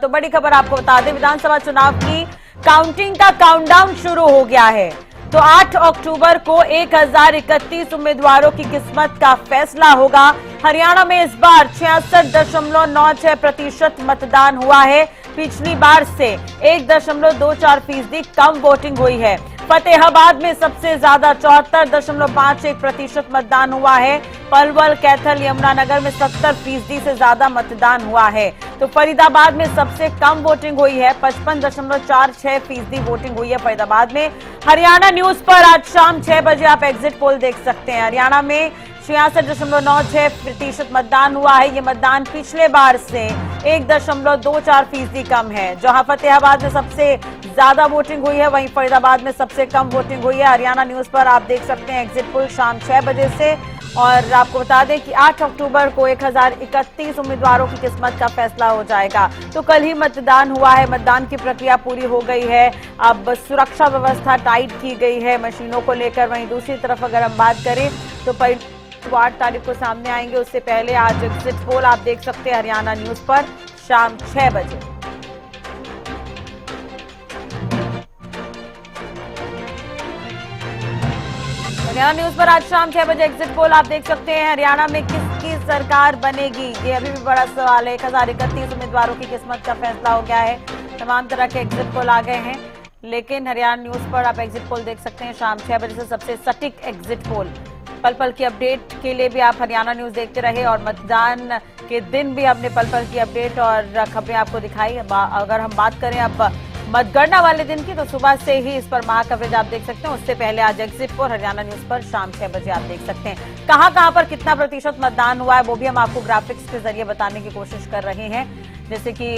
तो बड़ी खबर आपको बता दें, विधानसभा चुनाव की काउंटिंग का काउंटडाउन शुरू हो गया है। तो 8 अक्टूबर को 1031 उम्मीदवारों की किस्मत का फैसला होगा। हरियाणा में इस बार 66.96% मतदान हुआ है। पिछली बार से 1.24% कम वोटिंग हुई है। फतेहाबाद में सबसे ज्यादा 74.51% मतदान हुआ है। पलवल, कैथल, यमुनानगर में 70% से ज्यादा मतदान हुआ है। तो फरीदाबाद में सबसे कम वोटिंग हुई है, 55.46% वोटिंग हुई है फरीदाबाद में। हरियाणा न्यूज पर आज शाम 6 बजे आप एग्जिट पोल देख सकते हैं। हरियाणा में 66.96% मतदान हुआ है। ये मतदान पिछले बार से 1.24% कम है। जहां फतेहाबाद में सबसे ज्यादा वोटिंग हुई है, वहीं फरीदाबाद में सबसे कम वोटिंग हुई है। हरियाणा न्यूज पर आप देख सकते हैं एग्जिट पोल शाम 6 बजे से। और आपको बता दें कि 8 अक्टूबर को 1031 उम्मीदवारों की किस्मत का फैसला हो जाएगा। तो कल ही मतदान हुआ है, मतदान की प्रक्रिया पूरी हो गई है। अब सुरक्षा व्यवस्था टाइट की गई है मशीनों को लेकर। वहीं दूसरी तरफ अगर हम बात करें तो 8 तारीख को सामने आएंगे। उससे पहले आज एग्जिट पोल आप देख सकते हैं हरियाणा न्यूज पर शाम 6 बजे। हरियाणा न्यूज पर आज शाम 6 बजे एग्जिट पोल आप देख सकते हैं। हरियाणा में किसकी सरकार बनेगी, ये अभी भी बड़ा सवाल है। 1031 उम्मीदवारों की किस्मत का फैसला हो गया है। तमाम तरह के एग्जिट पोल आ गए हैं, लेकिन हरियाणा न्यूज पर आप एग्जिट पोल देख सकते हैं शाम 6 बजे से सबसे सटीक एग्जिट पोल। पल पल की अपडेट के लिए भी आप हरियाणा न्यूज देखते रहे और मतदान के दिन भी हमने पल पल की अपडेट और खबरें आपको दिखाई। अगर हम बात करें अब मतगणना वाले दिन की, तो सुबह से ही इस पर महा कवरेज आप देख सकते हैं। उससे पहले आज एग्जिट पोल हरियाणा न्यूज पर शाम 6 बजे आप देख सकते हैं। कहां पर कितना प्रतिशत मतदान हुआ है वो भी हम आपको ग्राफिक्स के जरिए बताने की कोशिश कर रहे हैं। जैसे कि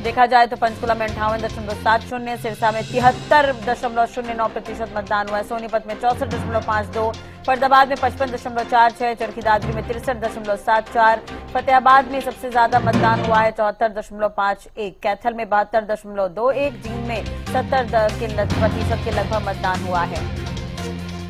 देखा जाए तो पंचकुला में 58.70, सिरसा में 73.09% मतदान हुआ है, सोनीपत में 64.52, फरीदाबाद में 55.46, चरखी दादरी में 63.74, फतेहाबाद में सबसे ज्यादा मतदान हुआ है 74.51, कैथल में 72.21, जींद में 70% के लगभग मतदान हुआ है।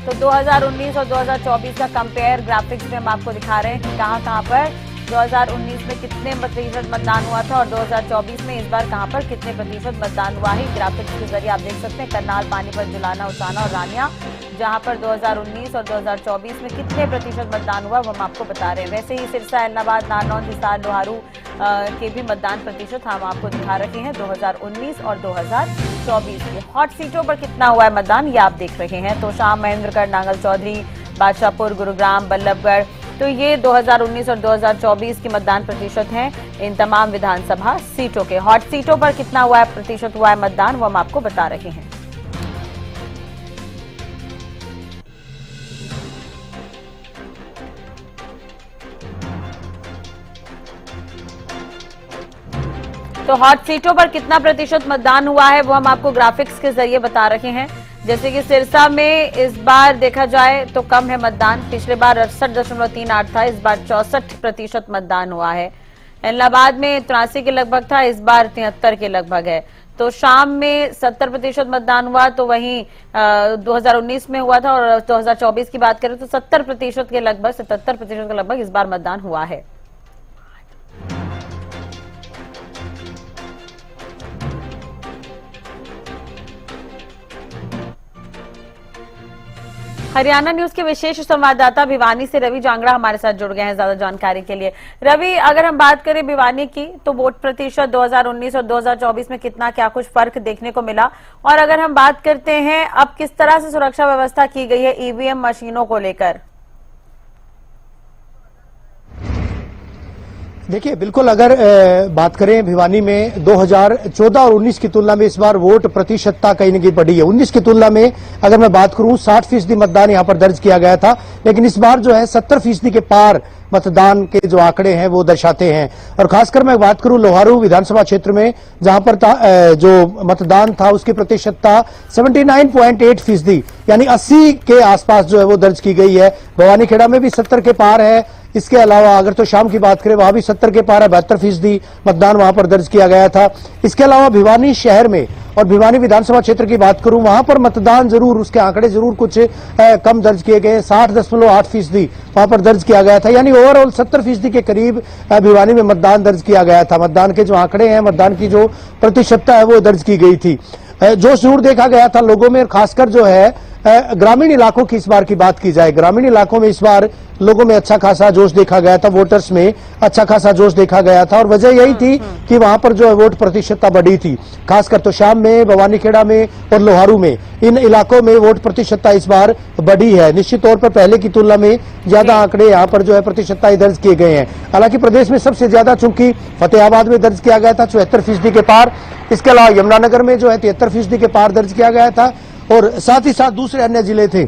तो 2019 और 2024 का कंपेयर ग्राफिक्स में हम आपको दिखा रहे हैं कि कहां पर 2019 में कितने प्रतिशत मतदान हुआ था और 2024 में इस बार कहां पर कितने प्रतिशत मतदान हुआ है। ग्राफिक्स के जरिए आप देख सकते हैं करनाल, पानीपत, जुलाना, उसाना और रानिया, जहां पर 2019 और 2024 में कितने प्रतिशत मतदान हुआ वो हम आपको बता रहे हैं। वैसे ही सिरसा, एलनाबाद, नारनौल, हिसार, लोहारू के भी मतदान प्रतिशत हम आपको दिखा रहे हैं 2019 और 2024 के। हॉट सीटों पर कितना हुआ है मतदान ये आप देख रहे हैं। तो शाम, महेंद्रगढ़, नांगल चौधरी, बादशाहपुर, गुरुग्राम, बल्लभगढ़, तो ये 2019 और 2024 की मतदान प्रतिशत हैं इन तमाम विधानसभा सीटों के। हॉट सीटों पर कितना हुआ है प्रतिशत हुआ है मतदान वो हम आपको बता रहे हैं। तो हॉट सीटों पर कितना प्रतिशत मतदान हुआ है वो हम आपको ग्राफिक्स के जरिए बता रहे हैं। जैसे कि सिरसा में इस बार देखा जाए तो कम है मतदान, पिछले बार 68.38 था, इस बार 64% मतदान हुआ है। इलाहाबाद में 83 के लगभग था, इस बार 73 के लगभग है। तो शाम में 70% मतदान हुआ, तो वहीं 2019 में हुआ था। और 2024 की बात करें तो 70% के लगभग, 77% के लगभग इस बार मतदान हुआ है। हरियाणा न्यूज के विशेष संवाददाता भिवानी से रवि जांगड़ा हमारे साथ जुड़ गए हैं ज्यादा जानकारी के लिए। रवि, अगर हम बात करें भिवानी की तो वोट प्रतिशत 2019 और 2024 में कितना क्या कुछ फर्क देखने को मिला, और अगर हम बात करते हैं अब किस तरह से सुरक्षा व्यवस्था की गई है ईवीएम मशीनों को लेकर? देखिए, बिल्कुल अगर बात करें भिवानी में 2014 और 19 की तुलना में इस बार वोट प्रतिशतता कहीं न कहीं बढ़ी है। 19 की तुलना में अगर मैं बात करूं 60% मतदान यहां पर दर्ज किया गया था, लेकिन इस बार जो है 70% के पार मतदान के जो आंकड़े हैं वो दर्शाते हैं। और खासकर मैं बात करूं लोहारू विधानसभा क्षेत्र में, जहां पर जो मतदान था उसकी प्रतिशतता 79.8%, यानी 80 के आसपास जो है वो दर्ज की गई है। भवानीखेड़ा में भी 70 के पार है, इसके अलावा अगर तो शाम की बात करें वहां भी 70 के पार 72% मतदान वहां पर दर्ज किया गया था। इसके अलावा भिवानी शहर में और भिवानी विधानसभा क्षेत्र की बात करूं वहां पर मतदान जरूर उसके आंकड़े जरूर कुछ कम दर्ज किए गए। 60.8% वहां पर दर्ज किया गया था, यानी ओवरऑल 70% के करीब भिवानी में मतदान दर्ज किया गया था। मतदान के जो आंकड़े हैं, मतदान की जो प्रतिशतता है वो दर्ज की गई थी। जोश जरूर देखा गया था लोगों में, खासकर जो है ग्रामीण इलाकों की इस बार की बात की जाए, ग्रामीण इलाकों में इस बार लोगों में अच्छा खासा जोश देखा गया था, वोटर्स में अच्छा खासा जोश देखा गया था। और वजह यही थी कि वहां पर जो है वोट प्रतिशतता बढ़ी थी, खासकर तो शाम में, भवानीखेड़ा में और लोहारू में, इन इलाकों में वोट प्रतिशतता इस बार बढ़ी है। निश्चित तौर पर पहले की तुलना में ज्यादा आंकड़े यहाँ पर जो है प्रतिशतता दर्ज किए गए हैं। हालांकि प्रदेश में सबसे ज्यादा चूंकि फतेहाबाद में दर्ज किया गया था 74% के पार, इसके अलावा यमुनानगर में जो है 73% के पार दर्ज किया गया था, और साथ ही साथ दूसरे अन्य जिले थे।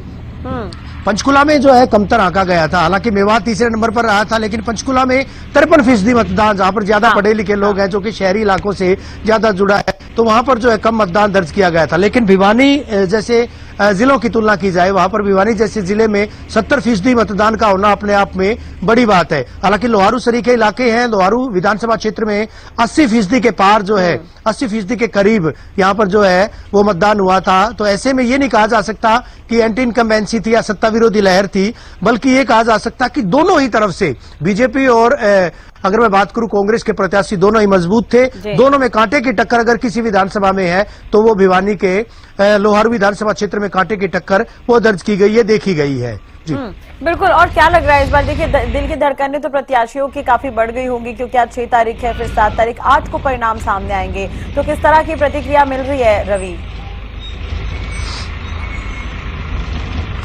पंचकुला में जो है कमतर आंका गया था, हालांकि मेवात तीसरे नंबर पर रहा था, लेकिन पंचकुला में 53% मतदान, जहां पर ज्यादा पढ़े लिखे लोग हैं, जो कि शहरी इलाकों से ज्यादा जुड़ा है, तो वहां पर जो है कम मतदान दर्ज किया गया था। लेकिन भिवानी जैसे जिलों की तुलना की जाए, वहां पर भिवानी जैसे जिले में 70% मतदान का होना अपने आप में बड़ी बात है। हालांकि लोहारू सरीखे इलाके हैं, लोहारू विधानसभा क्षेत्र में 80% के पार जो है, 80% के करीब यहाँ पर जो है वो मतदान हुआ था। तो ऐसे में ये नहीं कहा जा सकता कि एंटी इनकम्बेंसी थी या सत्ता विरोधी लहर थी, बल्कि ये कहा जा सकता कि दोनों ही तरफ से बीजेपी और अगर मैं बात करूं कांग्रेस के प्रत्याशी दोनों ही मजबूत थे। दोनों में कांटे की टक्कर अगर किसी विधानसभा में है तो वो भिवानी के लोहारू विधानसभा क्षेत्र में कांटे की टक्कर वो दर्ज की गई है, देखी गई है। जी बिल्कुल। और क्या लग रहा है इस बार? देखिए दिल की धड़कनें तो प्रत्याशियों की काफी बढ़ गई होंगी, क्योंकि आज 6 तारीख है, फिर 7 तारीख, 8 को परिणाम सामने आएंगे, तो किस तरह की प्रतिक्रिया मिल रही है रवि?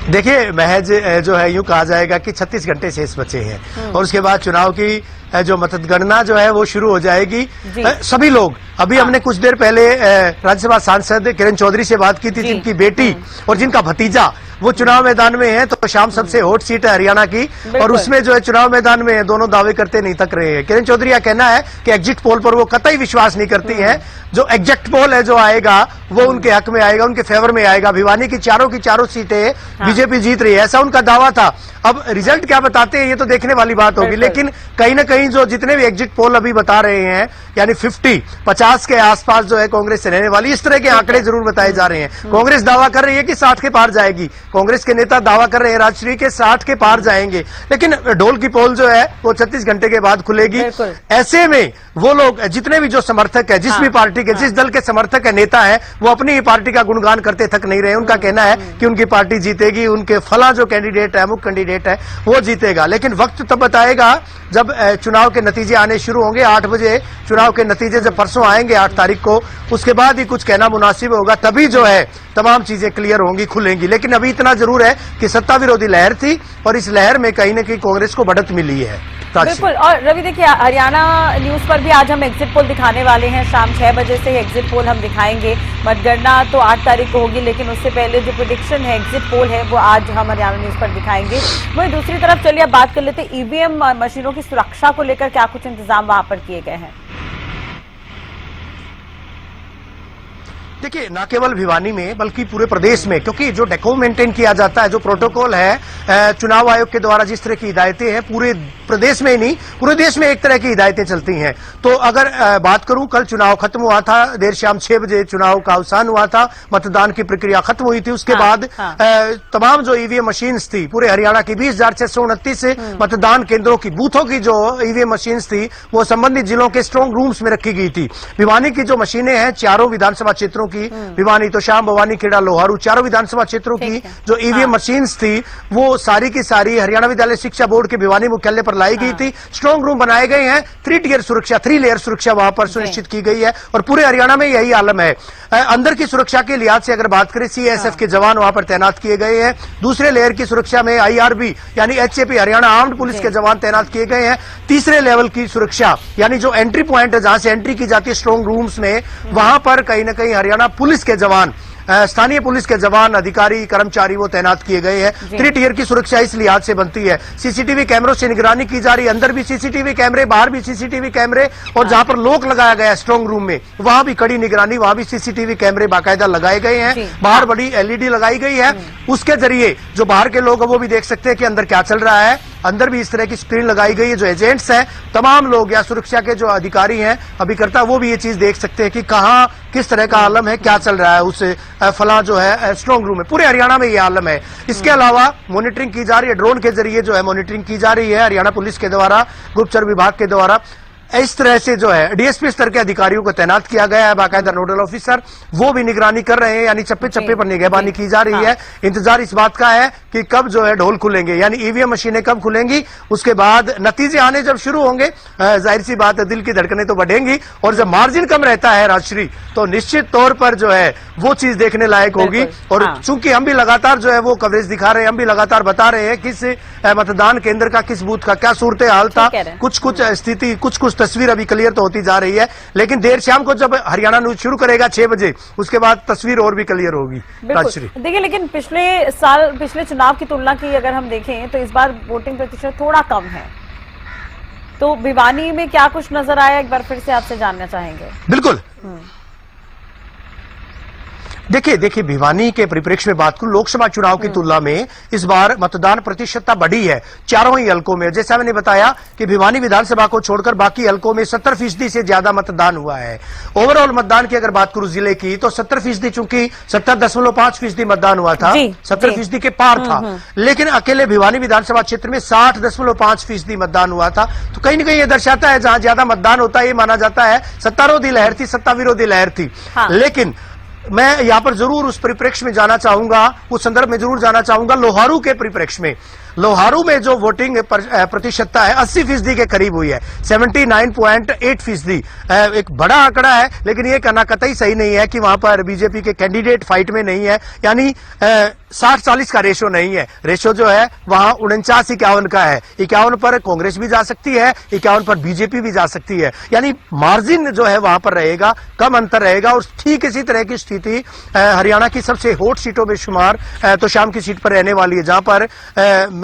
देखिए महज जो है यूं कहा जाएगा कि 36 घंटे शेष बचे हैं और उसके बाद चुनाव की जो मतगणना जो है वो शुरू हो जाएगी। सभी लोग अभी हमने कुछ देर पहले राज्यसभा सांसद किरण चौधरी से बात की थी, जिनकी बेटी और जिनका भतीजा वो चुनाव मैदान में है। तो शाम सबसे हॉट सीट है हरियाणा की, और उसमें जो है चुनाव मैदान में है, दोनों दावे करते नहीं थक रहे हैं। किरण चौधरी का कहना है कि एग्जिट पोल पर वो कतई विश्वास नहीं करती हैं, जो एग्जिट पोल है जो आएगा वो उनके हक में आएगा, उनके फेवर में आएगा। भिवानी की चारों सीटें बीजेपी जीत रही है, ऐसा उनका दावा था। अब रिजल्ट क्या बताते हैं ये तो देखने वाली बात होगी, लेकिन कहीं ना कहीं जो जितने भी एग्जिट पोल अभी बता रहे हैं, यानी 50 के आसपास जो है कांग्रेस से रहने वाली, इस तरह के आंकड़े जरूर बताए जा रहे हैं। कांग्रेस दावा कर रही है कि 60 के पार जाएगी, कांग्रेस के नेता दावा कर रहे हैं राजश्री के 60 के पार जाएंगे, लेकिन ढोल की पोल जो है वो 36 घंटे के बाद खुलेगी। ऐसे में वो लोग जितने भी जो समर्थक है, जिस भी पार्टी के, जिस दल के समर्थक है, नेता है, वो अपनी ही पार्टी का गुणगान करते थक नहीं रहे। उनका कहना है कि उनकी पार्टी जीतेगी, उनके फला जो कैंडिडेट है, मुख्य कैंडिडेट है, वो जीतेगा। लेकिन वक्त तब बताएगा जब चुनाव के नतीजे आने शुरू होंगे। 8 बजे चुनाव के नतीजे जब परसों आएंगे 8 तारीख को, उसके बाद ही कुछ कहना मुनासिब होगा, तभी जो है तमाम चीजें क्लियर होंगी, खुलेंगी। लेकिन अभी इतना जरूर है कि सत्ता विरोधी लहर थी और इस लहर में कहीं न कहीं कांग्रेस को बढ़त मिली है। बिल्कुल। और रवि देखिए, हरियाणा न्यूज पर भी आज हम एग्जिट पोल दिखाने वाले हैं, शाम 6 बजे से एग्जिट पोल हम दिखाएंगे। मतगणना तो 8 तारीख को होगी, लेकिन उससे पहले जो प्रेडिक्शन है, एग्जिट पोल है, वो आज हम हरियाणा न्यूज पर दिखाएंगे। वही दूसरी तरफ चलिए अब बात कर लेते हैं ईवीएम मशीनों की सुरक्षा को लेकर क्या कुछ इंतजाम वहां पर किए गए हैं। देखिए न केवल भिवानी में बल्कि पूरे प्रदेश में, क्योंकि जो डेकोर मेंटेन किया जाता है, जो प्रोटोकॉल है चुनाव आयोग के द्वारा, जिस तरह की हिदायतें हैं, पूरे प्रदेश में ही नहीं पूरे देश में एक तरह की हिदायतें चलती हैं। तो अगर बात करूं, कल चुनाव खत्म हुआ था, देर शाम 6 बजे चुनाव का अवसान हुआ था, मतदान की प्रक्रिया खत्म हुई थी। उसके बाद तमाम जो ईवीएम मशीन्स थी पूरे हरियाणा की 20,629 मतदान केंद्रों की, बूथों की जो ईवीएम मशीन्स थी वो संबंधित जिलों के स्ट्रांग रूम्स में रखी गई थी। भिवानी की जो मशीनें हैं चारों विधानसभा क्षेत्रों की, भिवानी तो शाम, भवानीखेड़ा, लोहारू, चारों विधानसभा क्षेत्रों की जो ईवीएम मशीन्स थी वो सारी की सारी हरियाणा विद्यालय शिक्षा बोर्ड के भिवानी मुख्यालय पर लाई गई थी। स्ट्रांग रूम बनाए गए हैं, 3 लेयर सुरक्षा वहां पर सुनिश्चित की गई है और पूरे हरियाणा में यही आलम है। अंदर की सुरक्षा के लिहाज से अगर बात करें, सीएसएफ के जवान वहां पर तैनात किए गए हैं। दूसरे लेयर की सुरक्षा में आईआरबी यानी एचएपी हरियाणा आर्म्ड पुलिस के जवान तैनात किए गए हैं। तीसरे लेवल की सुरक्षा यानी जो एंट्री पॉइंट है, जहां से एंट्री की जाती है स्ट्रांग रूम्स में, वहां पर कहीं ना कहीं हरियाणा पुलिस के जवान, स्थानीय पुलिस के जवान, अधिकारी, कर्मचारी वो तैनात किए गए हैं। 3 टियर की सुरक्षा इस लिहाज से बनती है। सीसीटीवी कैमरों से निगरानी की जा रही है, अंदर भी सीसीटीवी कैमरे, बाहर भी सीसीटीवी कैमरे, और जहां पर लॉक लगाया गया है स्ट्रांग रूम में, वहां भी कड़ी निगरानी, वहां भी सीसीटीवी कैमरे बाकायदा लगाए गए हैं। बाहर बड़ी एलईडी लगाई गई है, उसके जरिए जो बाहर के लोग हैं वो भी देख सकते हैं कि अंदर क्या चल रहा है। अंदर भी इस तरह की स्क्रीन लगाई गई है। जो एजेंट्स हैं, तमाम लोग या सुरक्षा के जो अधिकारी हैं, अभिकर्ता, वो भी ये चीज देख सकते हैं कि कहाँ किस तरह का आलम है, क्या चल रहा है उस फला जो है स्ट्रांग रूम में। पूरे हरियाणा में ये आलम है। इसके अलावा मॉनिटरिंग की जा रही है, ड्रोन के जरिए जो है मॉनिटरिंग की जा रही है हरियाणा पुलिस के द्वारा, गुप्तचर विभाग के द्वारा। इस तरह से जो है डीएसपी स्तर के अधिकारियों को तैनात किया गया है, बाकायदा नोडल ऑफिसर, वो भी निगरानी कर रहे हैं, यानी चप्पे चप्पे पर निगहबानी की जा रही है। इंतजार इस बात का है कि कब जो है ढोल खुलेंगे, यानी ईवीएम मशीनें कब खुलेंगी, उसके बाद नतीजे आने जब शुरू होंगे, जाहिर सी बात है दिल की धड़कनें तो बढ़ेंगी, और जब मार्जिन कम रहता है राजश्री, तो निश्चित तौर पर जो है वो चीज देखने लायक होगी। और चूंकि हम भी लगातार जो है वो कवरेज दिखा रहे हैं, हम भी लगातार बता रहे हैं किस मतदान केंद्र का, किस बूथ का क्या सूरत हाल था, कुछ स्थिति, कुछ तस्वीर अभी क्लियर तो होती जा रही है, लेकिन देर शाम को जब हरियाणा न्यूज शुरू करेगा 6 बजे, उसके बाद तस्वीर और भी क्लियर होगी। देखिए, लेकिन पिछले चुनाव की तुलना की अगर हम देखें तो इस बार वोटिंग प्रतिशत थोड़ा कम है, तो भिवानी में क्या कुछ नजर आया, एक बार फिर से आपसे जानना चाहेंगे। बिल्कुल, देखिए भिवानी के परिप्रेक्ष्य में बात करूं, लोकसभा चुनाव की तुलना में इस बार मतदान प्रतिशतता बढ़ी है चारों ही हलकों में। जैसा मैंने बताया कि भिवानी विधानसभा को छोड़कर बाकी हलकों में 70% से ज्यादा मतदान हुआ है। ओवरऑल मतदान की अगर बात करूं जिले की, तो 70%, चूंकि 70.5% मतदान हुआ था, 70% के पार था, लेकिन अकेले भिवानी विधानसभा क्षेत्र में 60.5% मतदान हुआ था। तो कहीं ना कहीं ये दर्शाता है जहां ज्यादा मतदान होता है, ये माना जाता है सत्तारोधी लहर थी, सत्ता विरोधी लहर थी। लेकिन मैं यहां पर जरूर उस परिप्रेक्ष्य में जाना चाहूंगा, उस संदर्भ में जरूर जाना चाहूंगा लोहारू के परिप्रेक्ष्य में। लोहारू में जो वोटिंग प्रतिशतता है 80% के करीब हुई है, 79.8%। एक बड़ा आंकड़ा है, लेकिन यह कहना कतई सही नहीं है कि वहां पर बीजेपी के कैंडिडेट फाइट में नहीं है, यानी 60-40 का रेशो नहीं है। रेशो जो है वहां 49-51 का है। 51 पर कांग्रेस भी जा सकती है, 51 पर बीजेपी भी जा सकती है, यानी मार्जिन जो है वहां पर रहेगा, कम अंतर रहेगा। और ठीक इसी तरह की स्थिति हरियाणा की सबसे हॉट सीटों में शुमार तो शाम की सीट पर रहने वाली है, जहां पर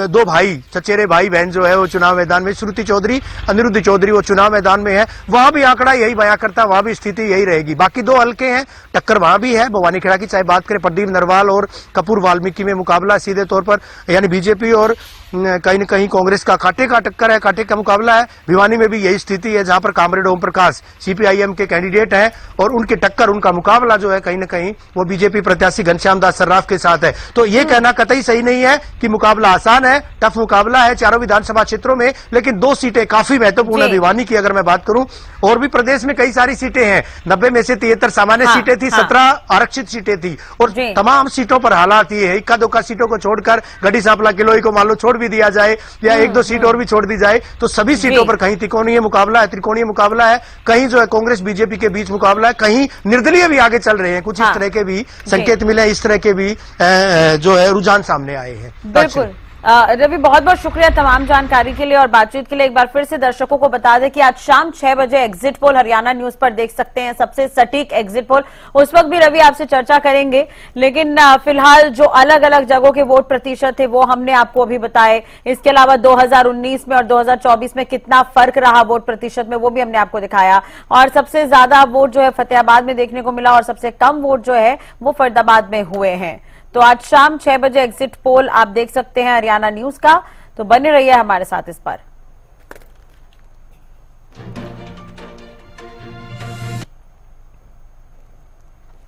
दो भाई, चचेरे भाई बहन जो है वो चुनाव मैदान में, श्रुति चौधरी, अनिरुद्ध चौधरी, वो चुनाव मैदान में है। वहां भी आंकड़ा यही बयां करता है, वहां भी स्थिति यही रहेगी। बाकी दो हल्के हैं, टक्कर वहां भी है। भवानीखेड़ा की चाहे बात करें, प्रदीप नरवाल और कपूर वाल्मीकि में मुकाबला सीधे तौर पर, यानी बीजेपी और कहीं न कहीं कांग्रेस का कांटे का टक्कर है, कांटे का मुकाबला है। भिवानी में भी यही स्थिति है, जहां पर कामरेड ओम प्रकाश सीपीआईएम के कैंडिडेट हैं, और उनकी टक्कर, उनका मुकाबला जो है कहीं न कहीं वो बीजेपी प्रत्याशी घनश्याम दास सर्राफ के साथ है। तो ये कहना कतई सही नहीं है कि मुकाबला आसान है, टफ मुकाबला है चारों विधानसभा क्षेत्रों में, लेकिन 2 सीटें काफी महत्वपूर्ण है। भिवानी की अगर मैं बात करूं, और भी प्रदेश में कई सारी सीटें हैं, 90 में से 73 सामान्य सीटें थी, 17 आरक्षित सीटें थी, और तमाम सीटों पर हालात ये है, इक्का दुक्का सीटों को छोड़कर, गढ़ी सांपला किलोई को मान लो छोड़ भी दिया जाए, या 1-2 सीट और भी छोड़ दी जाए, तो सभी सीटों पर कहीं त्रिकोणीय मुकाबला है, त्रिकोणीय मुकाबला है, कहीं जो है कांग्रेस बीजेपी के बीच मुकाबला है, कहीं निर्दलीय भी आगे चल रहे हैं। कुछ इस तरह के भी संकेत मिले, इस तरह के भी जो है रुझान सामने आए हैं। बिल्कुल रवि, बहुत बहुत शुक्रिया तमाम जानकारी के लिए और बातचीत के लिए। एक बार फिर से दर्शकों को बता दें कि आज शाम 6 बजे एग्जिट पोल हरियाणा न्यूज पर देख सकते हैं, सबसे सटीक एग्जिट पोल। उस वक्त भी रवि आपसे चर्चा करेंगे, लेकिन फिलहाल जो अलग अलग जगहों के वोट प्रतिशत थे वो हमने आपको अभी बताए। इसके अलावा 2019 में और 2024 में कितना फर्क रहा वोट प्रतिशत में, वो भी हमने आपको दिखाया। और सबसे ज्यादा वोट जो है फतेहाबाद में देखने को मिला, और सबसे कम वोट जो है वो फरीदाबाद में हुए हैं। तो आज शाम 6 बजे एग्जिट पोल आप देख सकते हैं हरियाणा न्यूज का, तो बने रहिए हमारे साथ इस पर।